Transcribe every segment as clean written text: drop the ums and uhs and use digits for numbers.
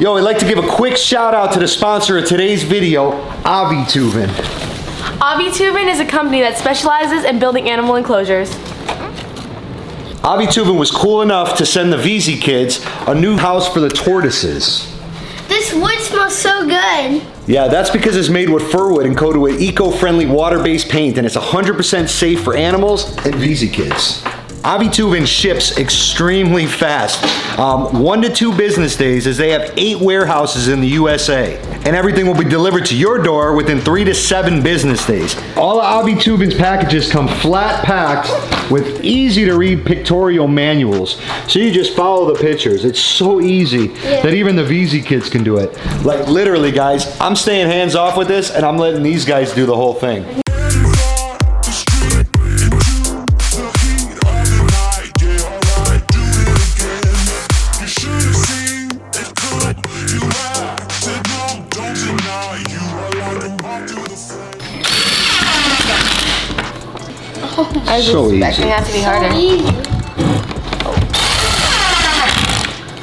Yo, I'd like to give a quick shout out to the sponsor of today's video, Avitubin. Avitubin is a company that specializes in building animal enclosures. Avitubin was cool enough to send the Veezy kids a new house for the tortoises. This wood smells so good. Yeah, that's because it's made with fir wood and coated with eco-friendly water-based paint, and it's 100% safe for animals and Veezy kids. Avitubin ships extremely fast, 1 to 2 business days, as they have 8 warehouses in the USA. And everything will be delivered to your door within 3 to 7 business days. All of Avitubin's packages come flat packed with easy to read pictorial manuals. So you just follow the pictures. It's so easy that even the Veezy kids can do it. Like literally guys, I'm staying hands off with this and I'm letting these guys do the whole thing. I was So expecting easy. that to be harder.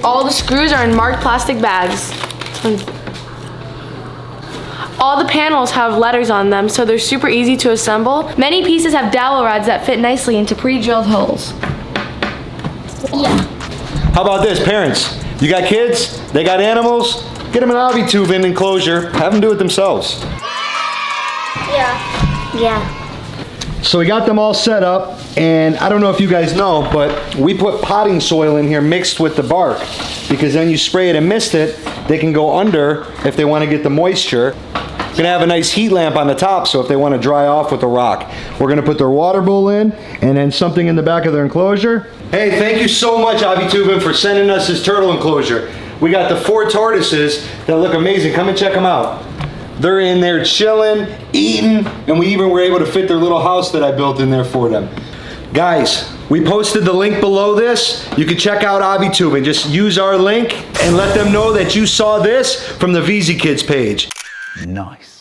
All the screws are in marked plastic bags. All the panels have letters on them, so they're super easy to assemble. Many pieces have dowel rods that fit nicely into pre-drilled holes. Yeah. How about this, parents? You got kids? They got animals? Get them an Avitubin enclosure. Have them do it themselves. Yeah. Yeah. So we got them all set up, and I don't know if you guys know, but we put potting soil in here mixed with the bark, because then you spray it and mist it, they can go under if they want to get the moisture. We're gonna have a nice heat lamp on the top, so if they want to dry off with a rock. We're gonna put their water bowl in, and then something in the back of their enclosure. Hey, thank you so much, Avitubin, for sending us this turtle enclosure. We got the 4 tortoises that look amazing. Come and check them out. They're in there chilling, eating, and we even were able to fit their little house that I built in there for them. Guys, we posted the link below this. You can check out Avitubin. Just use our link and let them know that you saw this from the Veezy Kids page. Nice.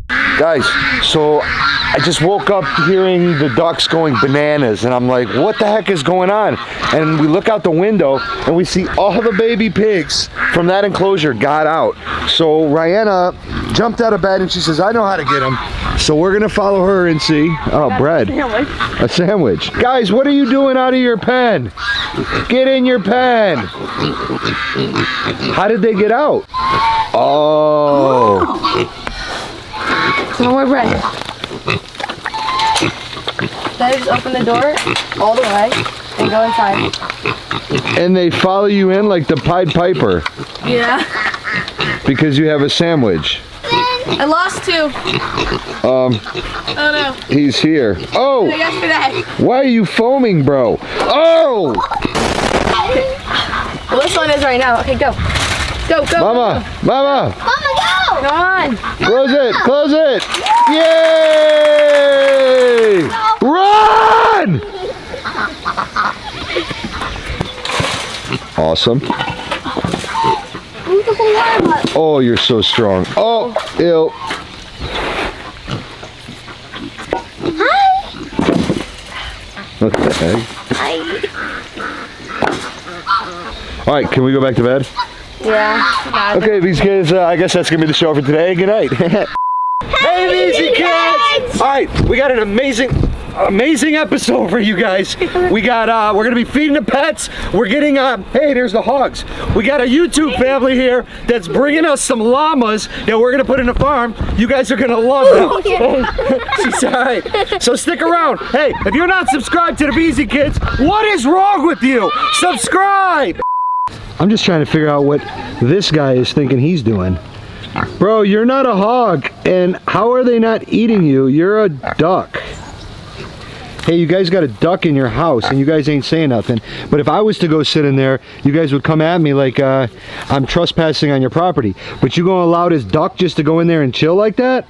Guys, so I just woke up hearing the ducks going bananas, and I'm like, what the heck is going on? And we look out the window and we see all the baby pigs from that enclosure got out. So Rihanna jumped out of bed and she says, I know how to get them. So we're gonna follow her and see. Oh, bread. A sandwich. Guys, what are you doing out of your pen? Get in your pen. How did they get out? Oh. Some more bread. Then just open the door all the way and go inside. And they follow you in like the Pied Piper. Yeah. Because you have a sandwich. I lost 2. Oh no. He's here. Oh! Yesterday. Why are you foaming, bro? Oh! Well, this one is right now. Okay, go. Go, go. Mama! Mama! Mama, go! Come on. Close it! Close it! Yay! Run! Awesome. Move the whole water bottle. Oh, you're so strong. Oh, ew. Hi. What the heck? Hi. All right, can we go back to bed? Yeah. Okay, these kids, I guess that's gonna be the show for today. Good night. Hey, Veezy kids! All right, we got an amazing episode for you guys. We got, we're gonna be feeding the pets. We're getting, hey, there's the hogs. We got a YouTube family here that's bringing us some llamas that we're gonna put in the farm. You guys are gonna love them. She's all right. So stick around. Hey, if you're not subscribed to the Veezy kids, what is wrong with you? Subscribe! I'm just trying to figure out what this guy is thinking he's doing. Bro, you're not a hog, and how are they not eating you? You're a duck. Hey, you guys got a duck in your house, and you guys ain't saying nothing. But if I was to go sit in there, you guys would come at me like I'm trespassing on your property. But you gonna allow this duck just to go in there and chill like that?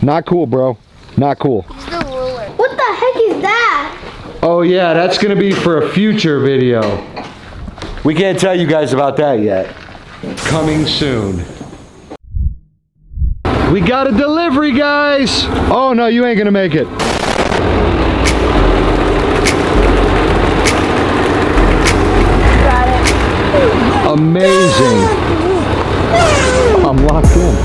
Not cool, bro. Not cool. What the heck is that? Oh yeah, that's gonna be for a future video. We can't tell you guys about that yet. Coming soon. We got a delivery, guys! Oh no, you ain't gonna make it. Amazing. I'm locked in.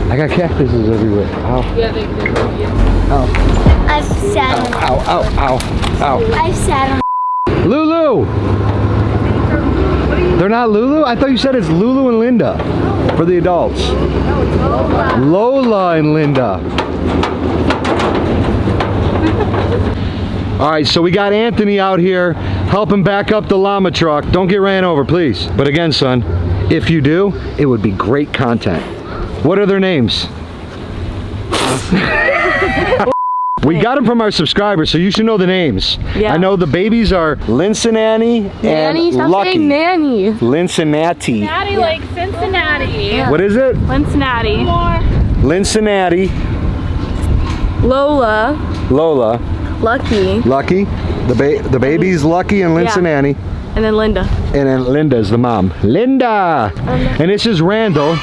I got cactuses everywhere. Ow. Yeah, they do. Ow. I've sat on. Ow, ow, ow, ow. I've sat on. Lulu! They're not Lulu? I thought you said it's Lulu and Linda for the adults. Lola and Linda. All right, so we got Anthony out here helping back up the llama truck. Don't get ran over, please. But again, son, if you do, it would be great content. What are their names? We got them from our subscribers, so you should know the names. Yeah. I know the babies are Cincinnati and Nanny, stop Lucky. saying nanny. Cincinnati. Cincinnati, like Cincinnati. What is it? Cincinnati. Cincinnati. Lola, Lola. Lucky, Lucky. The baby's Lucky and Cincinnati. and then Linda. And then Linda's the mom. Linda! And this is Randall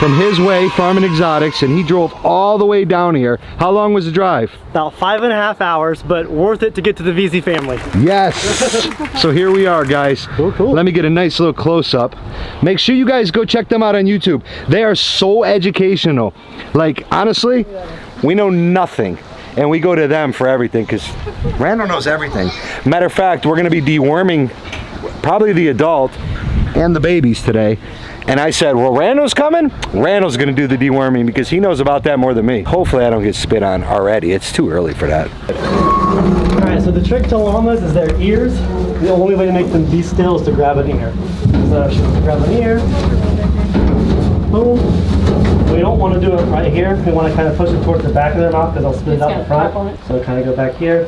from his way, Farming Exotics, and he drove all the way down here. How long was the drive? About 5.5 hours, but worth it to get to the Veezy family. Yes! So here we are, guys. Cool. Let me get a nice little close-up. Make sure you guys go check them out on YouTube. They are so educational. Like, honestly, we know nothing. And we go to them for everything, because Randall knows everything. Matter of fact, we're gonna be deworming probably the adult and the babies today. And I said, well, Randall's coming? Randall's gonna do the deworming because he knows about that more than me. Hopefully I don't get spit on already. It's too early for that. All right, so the trick to llamas is their ears. The only way to make them be still is to grab an ear. So grab an ear, boom. We don't want to do it right here. We want to kind of push it towards the back of their mouth because they'll spit it out the front. So kind of go back here,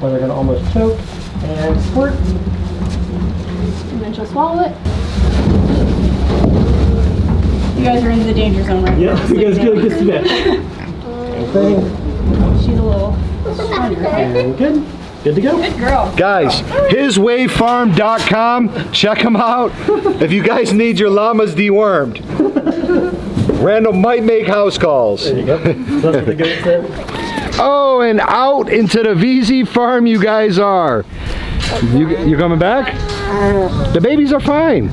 where they're gonna almost choke, and squirt. And then she'll swallow it. You guys are in the danger zone right now. Yeah, you guys get this bit. Thing. She's a little stronger. And good. Good to go. Good girl. Guys, hiswayfarm.com. Check them out. If you guys need your llamas dewormed. Randall might make house calls. There you go. That's what the goat said. Oh, and out into the Veezy farm you guys are. You coming back? The babies are fine.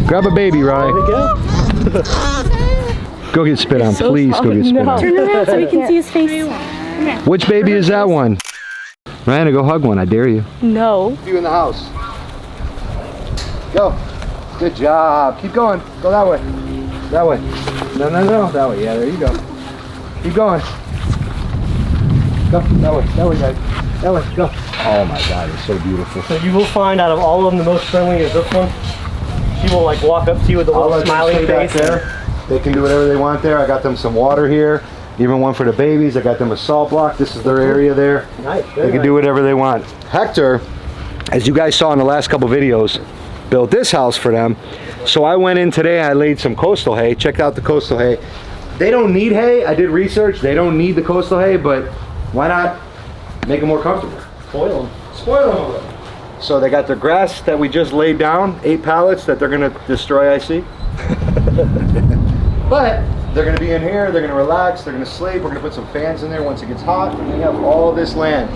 Grab a baby, Rye. There we go. Go get spit on, please. Go get spit on. Turn around so we can see his face. Which baby is that one? Ryan, go hug one. I dare you. No. You in the house. Go. Good job. Keep going. Go that way. That way. No. That way. Yeah, there you go. Keep going. Go. That way. That way, guys. That way. Go. Oh my God, it's so beautiful. So you will find out of all of them, the most friendly is this one. She will like walk up to you with a little smiling face. There. They can do whatever they want there. I got them some water here. Even one for the babies. I got them a salt block. This is their area there. Nice. They can do whatever they want. Hector, as you guys saw in the last couple videos, built this house for them. So I went in today, I laid some coastal hay. Check out the coastal hay. They don't need hay. I did research. They don't need the coastal hay, but why not make them more comfortable? Spoil them. Spoil them a little. So they got their grass that we just laid down, 8 pallets that they're gonna destroy, I see. But they're gonna be in here, they're gonna relax, they're gonna sleep, we're gonna put some fans in there once it gets hot, and we have all this land.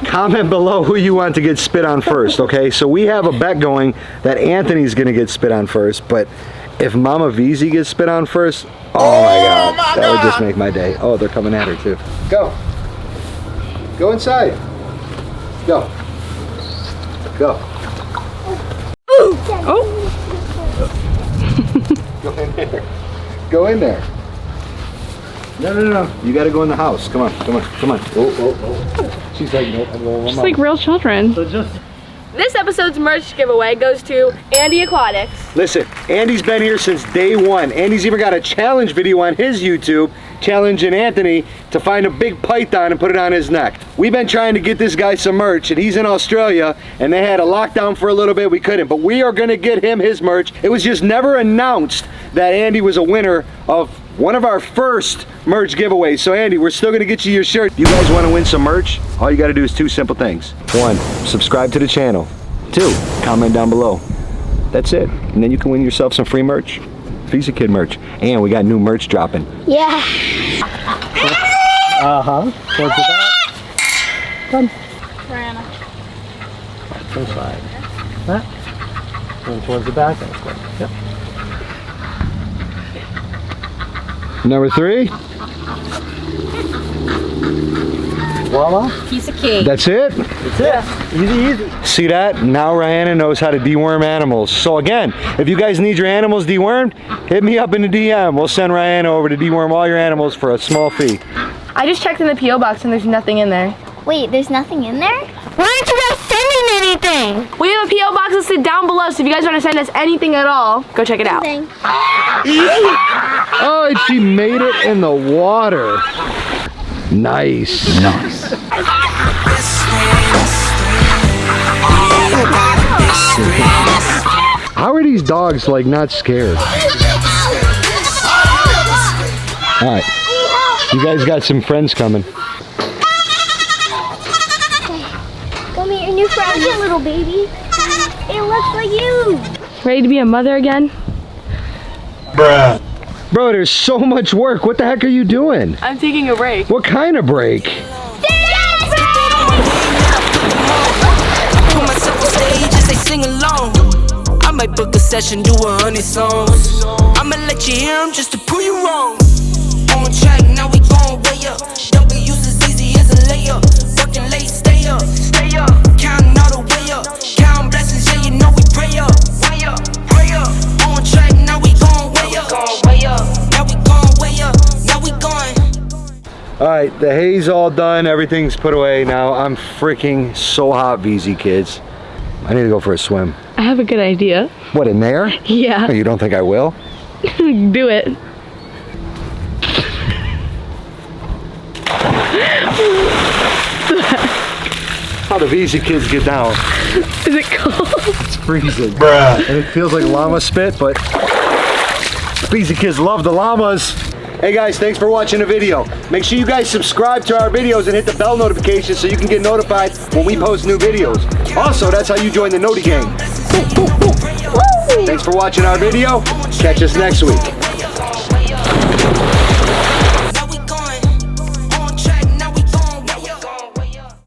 Comment below who you want to get spit on first, okay? So we have a bet going that Anthony's gonna get spit on first, but if Mama Veezy gets spit on first, oh my God, that would just make my day. Oh, they're coming at her too. Go. Go inside. Go. Go. Oh. Go in there. Go in there. No. You gotta go in the house. Come on. Oh. She's like, nope, I'm going. Just like real children. So just This episode's merch giveaway goes to Andy Aquatics. Listen, Andy's been here since day one. Andy's even got a challenge video on his YouTube, challenging Anthony to find a big python and put it on his neck. We've been trying to get this guy some merch, and he's in Australia, and they had a lockdown for a little bit. We couldn't, but we are gonna get him his merch. It was just never announced that Andy was a winner of one of our first merch giveaways. So Andy, we're still gonna get you your shirt. You guys wanna win some merch? All you gotta do is 2 simple things. 1, subscribe to the channel. 2, comment down below. That's it. And then you can win yourself some free merch. Veezy Kid merch. And we got new merch dropping. Yeah. Uh-huh. Towards the back. Done. Brianna. To the side. That. And towards the back. That's good. Yep. Number 3. Voila. Piece of cake. That's it? That's it. Easy, easy. See that? Now Rihanna knows how to deworm animals. So again, if you guys need your animals dewormed, hit me up in the DM. We'll send Rihanna over to deworm all your animals for a small fee. I just checked in the P.O. box and there's nothing in there. Wait, there's nothing in there? Why aren't you guys sending anything? We have a P.O. box listed down below, so if you guys want to send us anything at all, go check it out. Oh, and she made it in the water. Nice. Nice. How are these dogs like not scared? All right. You guys got some friends coming. Go meet your new friend, you little baby. It looks like you. Ready to be a mother again? Bruh. Bro, there's so much work. What the heck are you doing? I'm taking a break. What kind of break? Put myself on stage as they sing along. I might book a session, do 100 songs. I'ma let you hear them just to prove you wrong. On track, now we going way up. W's as easy as a layup. Working late, stay up. Counting all the way up. Counting blessings, yeah, you know we pray up. Way up, pray up. On track, now we going way up. Now we going way up. Now we going. All right, the hay's all done. Everything's put away. Now I'm freaking so hot, Veezy kids. I need to go for a swim. I have a good idea. What, in there? Yeah. You don't think I will? Do it. How the Veezy kids get down. Is it cold? It's freezing. Bruh. And it feels like llama spit, but Veezy kids love the llamas. Hey guys, thanks for watching the video. Make sure you guys subscribe to our videos and hit the bell notification so you can get notified when we post new videos. Also, that's how you join the Noti Gang. Thanks for watching our video. Catch us next week.